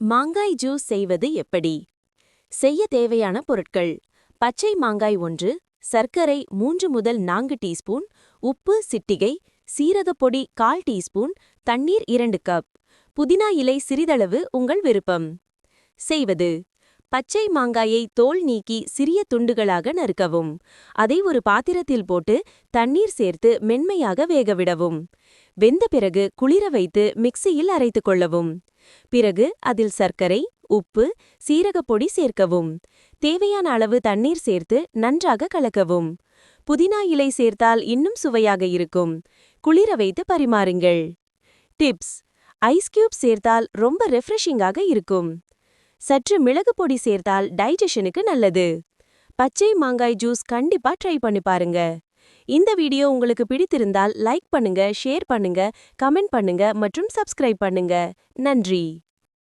மாங்காய் ஜூஸ் செய்வது எப்படி? செய்ய தேவையான பொருட்கள்: பச்சை மாங்காய் 1, சர்க்கரை 3 முதல் 4 டீஸ்பூன், உப்பு சிட்டிகை, சீரகப்பொடி 1/4 டீஸ்பூன், தண்ணீர் 2 கப். புதினா இலை சிறிதளவு உங்கள் விருப்பம். செய்வது: பச்சை மாங்காயை தோல் நீக்கி சிறிய துண்டுகளாக நறுக்கவும். அதை ஒரு பாத்திரத்தில் போட்டு தண்ணீர் சேர்த்து மென்மையாக வேகவிடவும். வெந்த பிறகு குளிர வைத்து மிக்சியில் அரைத்துக் கொள்ளவும். பிறகு அதில் சர்க்கரை, உப்பு, சீரகப்பொடி சேர்க்கவும். தேவையான அளவு தண்ணீர் சேர்த்து நன்றாக கலக்கவும். புதினா இலை சேர்த்தால் இன்னும் சுவையாக இருக்கும். குளிர வைத்து பரிமாறுங்கள். டிப்ஸ்: ஐஸ் கியூப் சேர்த்தால் ரொம்ப ரெஃப்ரெஷிங்காக இருக்கும். சற்று மிளகு பொடி சேர்த்தால் டைஜஷனுக்கு நல்லது. பச்சை மாங்காய் ஜூஸ் கண்டிப்பா ட்ரை பண்ணி பாருங்க. இந்த வீடியோ உங்களுக்கு பிடித்திருந்தால் லைக் பண்ணுங்க, ஷேர் பண்ணுங்க, கமெண்ட் பண்ணுங்க மற்றும் சப்ஸ்கிரைப் பண்ணுங்க. நன்றி.